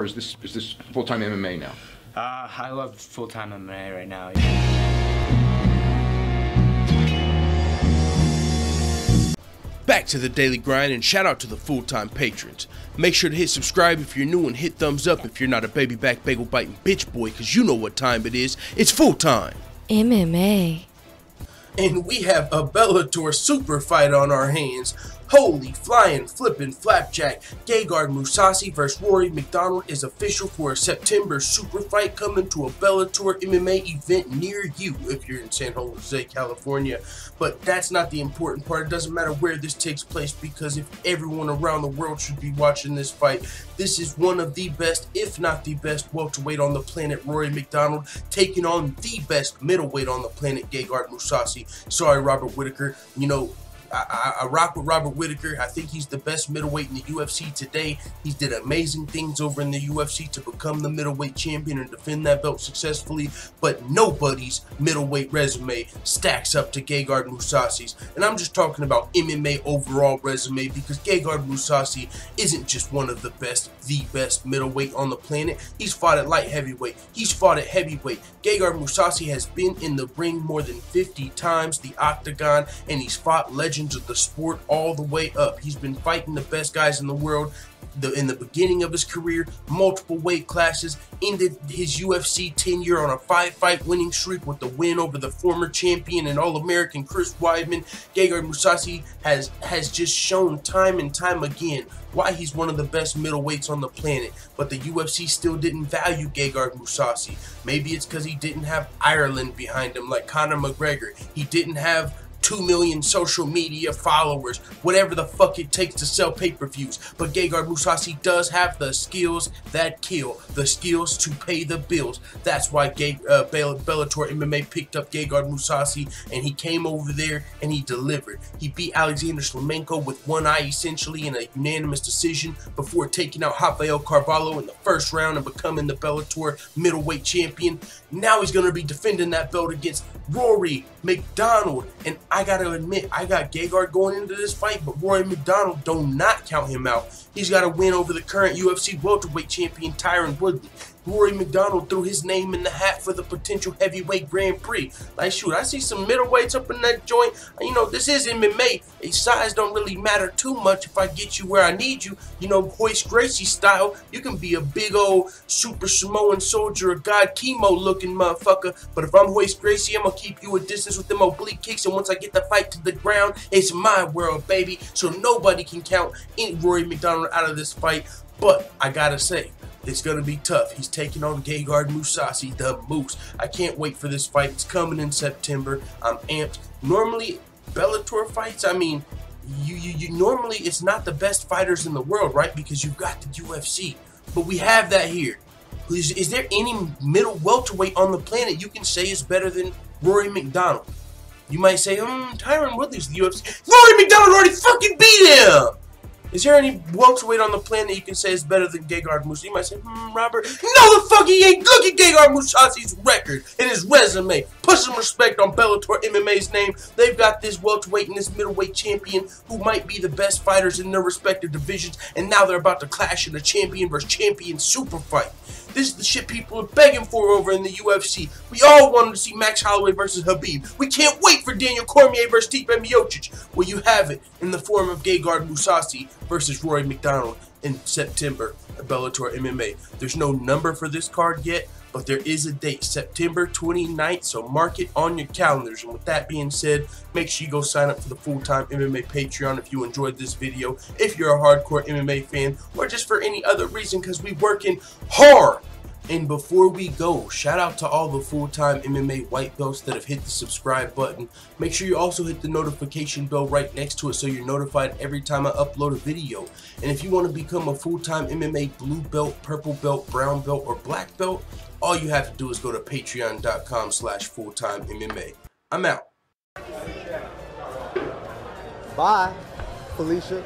or is this full-time MMA now? I love full-time MMA right now. Back to the daily grind, and shout out to the full-time patrons. Make sure to hit subscribe if you're new and hit thumbs up if you're not a baby back bagel biting bitch boy, cause you know what time it is. It's full-time MMA. And we have a Bellator super fight on our hands. Holy flying flippin' flapjack. Gegard Mousasi vs. Rory Macdonald is official for a September super fight coming to a Bellator MMA event near you if you're in San Jose, California. But that's not the important part. It doesn't matter where this takes place, because if everyone around the world should be watching this fight, this is one of the best, if not the best, welterweight on the planet, Rory Macdonald, taking on the best middleweight on the planet, Gegard Mousasi. Sorry, Robert Whittaker. You know, I rock with Robert Whittaker. I think he's the best middleweight in the UFC today. He did amazing things over in the UFC to become the middleweight champion and defend that belt successfully, but nobody's middleweight resume stacks up to Gegard Mousasi's. And I'm just talking about MMA overall resume, because Gegard Mousasi isn't just one of the best middleweight on the planet. He's fought at light heavyweight. He's fought at heavyweight. Gegard Mousasi has been in the ring more than 50 times, the octagon, and he's fought legends of the sport all the way up. He's been fighting the best guys in the world in the beginning of his career, multiple weight classes, ended his UFC tenure on a 5-fight winning streak with the win over the former champion and All-American Chris Weidman. Gegard Mousasi has just shown time and time again why he's one of the best middleweights on the planet, but the UFC still didn't value Gegard Mousasi. Maybe it's because he didn't have Ireland behind him like Conor McGregor. He didn't have 2 million social media followers, whatever the fuck it takes to sell pay-per-views. But Gegard Mousasi does have the skills that kill, the skills to pay the bills. That's why Bellator MMA picked up Gegard Mousasi, and he came over there and he delivered. He beat Alexander Shlemenko with one eye essentially in a unanimous decision before taking out Rafael Carvalho in the first round and becoming the Bellator middleweight champion. Now he's going to be defending that belt against Rory Macdonald, and I gotta admit, I got Gegard going into this fight, but Rory Macdonald, do not count him out. He's got to win over the current UFC welterweight champion, Tyron Woodley. Rory Macdonald threw his name in the hat for the potential heavyweight Grand Prix. Like, shoot, I see some middleweights up in that joint. You know, this is MMA. Size don't really matter too much if I get you where I need you. You know, Hoist Gracie style, you can be a big old super Samoan soldier, a God chemo looking motherfucker. But if I'm Hoist Gracie, I'm going to keep you a distance with them oblique kicks. And once I get the fight to the ground, it's my world, baby. So nobody can count any Rory Macdonald out of this fight. But I gotta say, it's going to be tough. He's taking on Gegard Mousasi, the Moose. I can't wait for this fight. It's coming in September. I'm amped. Normally, Bellator fights, I mean, you normally, it's not the best fighters in the world, right? Because you've got the UFC. But we have that here. Is there any middle welterweight on the planet you can say is better than Rory Macdonald? You might say, Tyron Woodley's the UFC. Rory Macdonald already fucking beat him! Is there any welterweight on the planet you can say is better than Gegard Mousasi? You might say, Robert. No, the fuck he ain't. Look at Gegard Mousasi's record and his resume. Put some respect on Bellator MMA's name. They've got this welterweight and this middleweight champion who might be the best fighters in their respective divisions, and now they're about to clash in a champion versus champion super fight. This is the shit people are begging for over in the UFC. We all wanted to see Max Holloway versus Habib. We can't wait for Daniel Cormier versus Stipe Miocic. Well, you have it in the form of Gegard Mousasi versus Rory Macdonald in September at Bellator MMA. There's no number for this card yet, but there is a date, September 29th, so mark it on your calendars. And with that being said, make sure you go sign up for the full-time MMA Patreon if you enjoyed this video, if you're a hardcore MMA fan, or just for any other reason, because we working hard. And before we go, shout out to all the full-time MMA white belts that have hit the subscribe button. Make sure you also hit the notification bell right next to it so you're notified every time I upload a video. And if you want to become a full-time MMA blue belt, purple belt, brown belt, or black belt, all you have to do is go to patreon.com/fulltimemma. I'm out. Bye, Felicia.